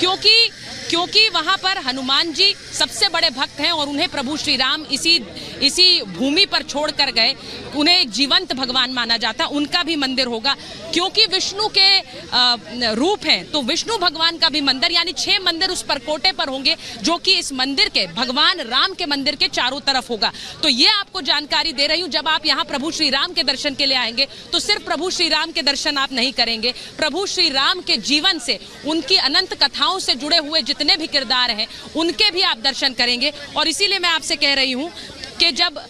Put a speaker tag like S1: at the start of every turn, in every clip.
S1: क्योंकि वहां पर हनुमान जी सबसे बड़े भक्त हैं और उन्हें प्रभु श्री राम इसी भूमि पर छोड़ कर गए। उन्हें एक जीवंत भगवान माना जाता, उनका भी मंदिर होगा। क्योंकि विष्णु के रूप हैं तो विष्णु भगवान का भी मंदिर, यानी 6 मंदिर उस परकोटे पर होंगे, जो कि इस मंदिर के भगवान राम के मंदिर के चारों तरफ होगा। तो ये आपको जानकारी दे रही हूँ। जब आप यहाँ प्रभु श्री राम के दर्शन के लिए आएंगे तो सिर्फ प्रभु श्री राम के दर्शन आप नहीं करेंगे, प्रभु श्री राम के जीवन से, उनकी अनंत कथाओं से जुड़े हुए जितने भी किरदार हैं उनके भी आप दर्शन करेंगे। और इसीलिए मैं आपसे कह रही हूँ कि जब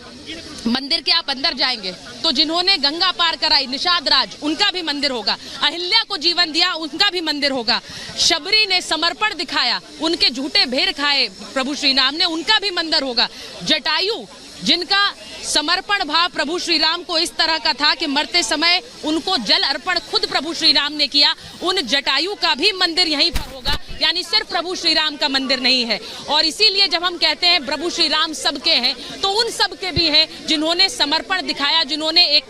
S1: मंदिर के आप अंदर जाएंगे तो जिन्होंने गंगा पार कराई, निषाद राज, उनका भी मंदिर होगा। अहिल्या को जीवन दिया, उनका भी मंदिर होगा। शबरी ने समर्पण दिखाया, उनके झूठे भेर खाए प्रभु श्री राम ने, उनका भी मंदिर होगा। जटायु, जिनका समर्पण भाव प्रभु श्री राम को इस तरह का था कि मरते समय उनको जल अर्पण खुद प्रभु श्री राम ने किया, उन जटायु का भी मंदिर यहीं पर होगा। यानी सिर्फ प्रभु श्री राम का मंदिर नहीं है। और इसीलिए जब हम कहते हैं प्रभु श्री राम सबके हैं, तो उन सबके भी हैं जिन्होंने समर्पण दिखाया, जिन्होंने एक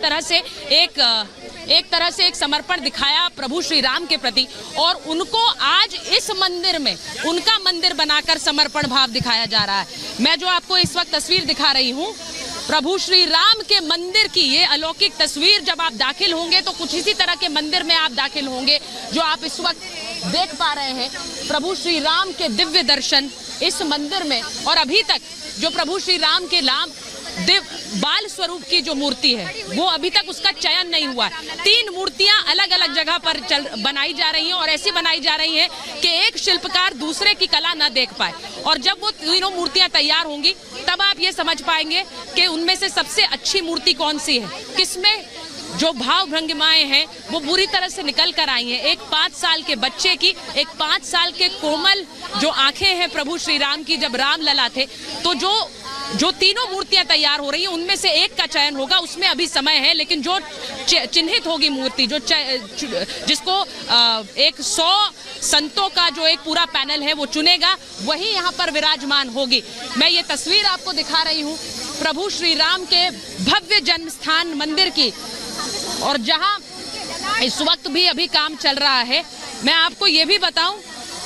S1: तरह से एक समर्पण दिखाया प्रभु श्री राम के प्रति, और उनको आज इस मंदिर में उनका मंदिर बनाकर समर्पण भाव दिखाया जा रहा है। मैं जो आपको इस वक्त तस्वीर दिखा रही हूँ प्रभु श्री राम के मंदिर की, ये अलौकिक तस्वीर, जब आप दाखिल होंगे तो कुछ इसी तरह के मंदिर में आप दाखिल होंगे जो आप इस वक्त देख पा रहे हैं। प्रभु श्री राम के दिव्य दर्शन इस मंदिर में, और अभी तक जो प्रभु श्री राम के बाल स्वरूप की जो मूर्ति है वो अभी तक उसका चयन नहीं हुआ है। 3 मूर्तियां अलग अलग जगह पर बनाई जा रही हैं, और ऐसी बनाई जा रही हैं कि एक शिल्पकार दूसरे की कला ना देख पाए। और जब वो तीनों मूर्तियां तैयार होंगी तब आप ये समझ पाएंगे कि उनमें से सबसे अच्छी मूर्ति कौन सी है, किसमें जो भाव भंगिमाएं हैं वो बुरी तरह से निकल कर आई हैं। एक 5 साल के बच्चे की, एक 5 साल के कोमल जो आंखें हैं प्रभु श्री राम की जब राम लला थे, तो जो तीनों मूर्तियां तैयार हो रही हैं उनमें से एक का चयन होगा। उसमें अभी समय है, लेकिन जो चिन्हित होगी मूर्ति, जिसको 100 संतों का जो एक पूरा पैनल है वो चुनेगा, वही यहाँ पर विराजमान होगी। मैं ये तस्वीर आपको दिखा रही हूँ प्रभु श्री राम के भव्य जन्म स्थान मंदिर की, और जहाँ इस वक्त भी अभी काम चल रहा है। मैं आपको ये भी बताऊं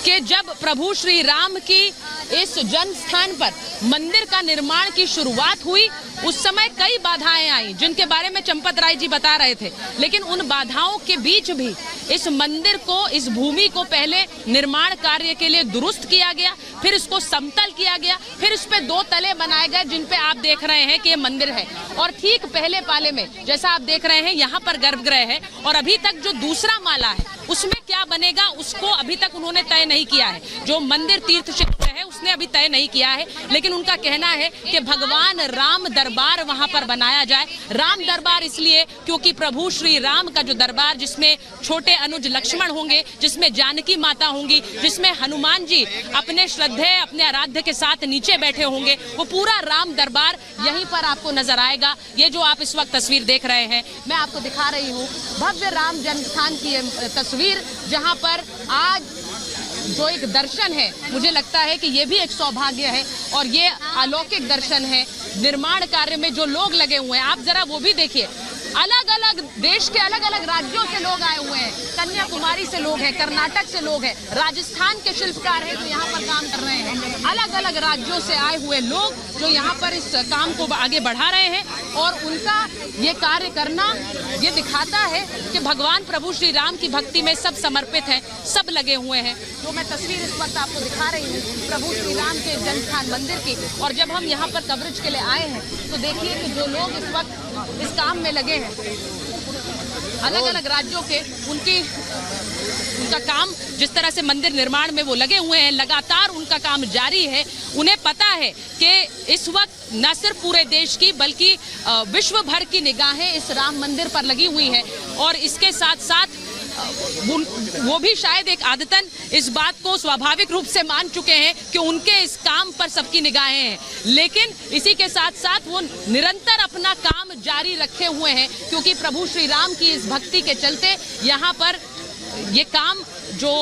S1: कि जब प्रभु श्री राम की इस जन्म स्थान पर मंदिर का निर्माण की शुरुआत हुई, उस समय कई बाधाएं आई जिनके बारे में चंपत राय जी बता रहे थे। लेकिन उन बाधाओं के बीच भी इस मंदिर को, इस भूमि को पहले निर्माण कार्य के लिए दुरुस्त किया गया, फिर इसको समतल किया गया, फिर इस पे 2 तले बनाए गए जिन पे आप देख रहे हैं कि ये मंदिर है। और ठीक पहले पाले में जैसा आप देख रहे हैं यहाँ पर गर्भगृह है, और अभी तक जो दूसरा माला है उसमें क्या बनेगा उसको अभी तक उन्होंने तय नहीं किया है। जो मंदिर तीर्थ क्षेत्र है उसने अभी तय नहीं किया है, लेकिन उनका कहना है कि भगवान राम दरबार वहां पर बनाया जाए। राम दरबार इसलिए क्योंकि प्रभु श्री राम का जो दरबार, जिसमें छोटे अनुज लक्ष्मण होंगे, जिसमें जानकी माता होंगी, जिसमें हनुमान जी अपने श्रद्धेय, अपने आराध्य के साथ नीचे बैठे होंगे, वो पूरा राम दरबार यहीं पर आपको नजर आएगा। ये जो आप इस वक्त तस्वीर देख रहे हैं, मैं आपको दिखा रही हूँ भव्य राम जन्म स्थान की तस्वीर, जहाँ पर आज जो एक दर्शन है, मुझे लगता है कि ये भी एक सौभाग्य है और ये अलौकिक दर्शन है। निर्माण कार्य में जो लोग लगे हुए हैं, आप जरा वो भी देखिए। अलग अलग देश के अलग अलग राज्यों से लोग आए हुए हैं, कन्याकुमारी से लोग हैं, कर्नाटक से लोग हैं, राजस्थान के शिल्पकार हैं जो यहाँ पर काम कर रहे हैं। अलग अलग राज्यों से आए हुए लोग जो यहाँ पर इस काम को आगे बढ़ा रहे हैं, और उनका ये कार्य करना ये दिखाता है कि भगवान प्रभु श्री राम की भक्ति में सब समर्पित हैं, सब लगे हुए हैं। जो मैं तस्वीर इस वक्त आपको दिखा रही हूँ प्रभु श्री राम के जन्म स्थान मंदिर की, और जब हम यहाँ पर कवरेज के लिए आए हैं तो देखिए कि जो लोग इस वक्त इस काम में लगे हैं, अलग अलग राज्यों के, उनका काम जिस तरह से मंदिर निर्माण में वो लगे हुए हैं, लगातार उनका काम जारी है। उन्हें पता है कि इस वक्त न सिर्फ पूरे देश की बल्कि विश्व भर की निगाहें इस राम मंदिर पर लगी हुई हैं, और इसके साथ साथ वो भी शायद एक आदतन इस बात को स्वाभाविक रूप से मान चुके हैं कि उनके इस काम पर सबकी निगाहें हैं। लेकिन इसी के साथ साथ वो निरंतर अपना काम जारी रखे हुए हैं, क्योंकि प्रभु श्री राम की इस भक्ति के चलते यहाँ पर ये काम जो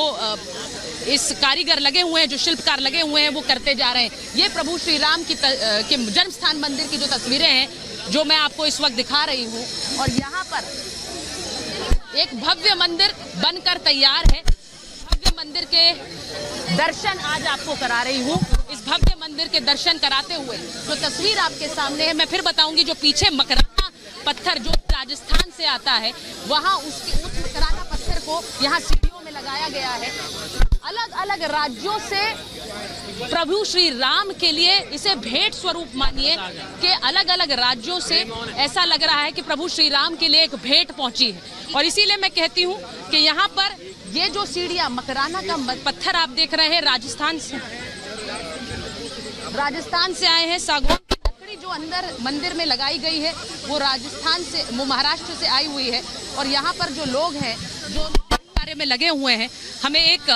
S1: इस कारीगर लगे हुए हैं, जो शिल्पकार लगे हुए हैं, वो करते जा रहे हैं। ये प्रभु श्री राम की जन्म स्थान मंदिर की जो तस्वीरें हैं जो मैं आपको इस वक्त दिखा रही हूँ, और यहाँ पर एक भव्य मंदिर बनकर तैयार है। भव्य मंदिर के दर्शन आज आपको करा रही हूँ। इस भव्य मंदिर के दर्शन कराते हुए जो तस्वीर आपके सामने है, मैं फिर बताऊंगी, जो पीछे मकराना पत्थर जो राजस्थान से आता है, वहाँ उस मकराना पत्थर को यहाँ सीढ़ियों में लगाया गया है। अलग अलग राज्यों से प्रभु श्री राम के लिए इसे भेंट स्वरूप मानिए कि अलग अलग राज्यों से ऐसा लग रहा है कि प्रभु श्री राम के लिए एक भेंट पहुंची है। और इसीलिए मैं कहती हूं कि यहाँ पर ये जो सीढ़ियां, मकराना का पत्थर आप देख रहे हैं, राजस्थान से आए हैं। सागौन की लकड़ी जो अंदर मंदिर में लगाई गई है वो राजस्थान से, वो महाराष्ट्र से आई हुई है। और यहाँ पर जो लोग हैं, जो कार्य में लगे हुए हैं, हमें एक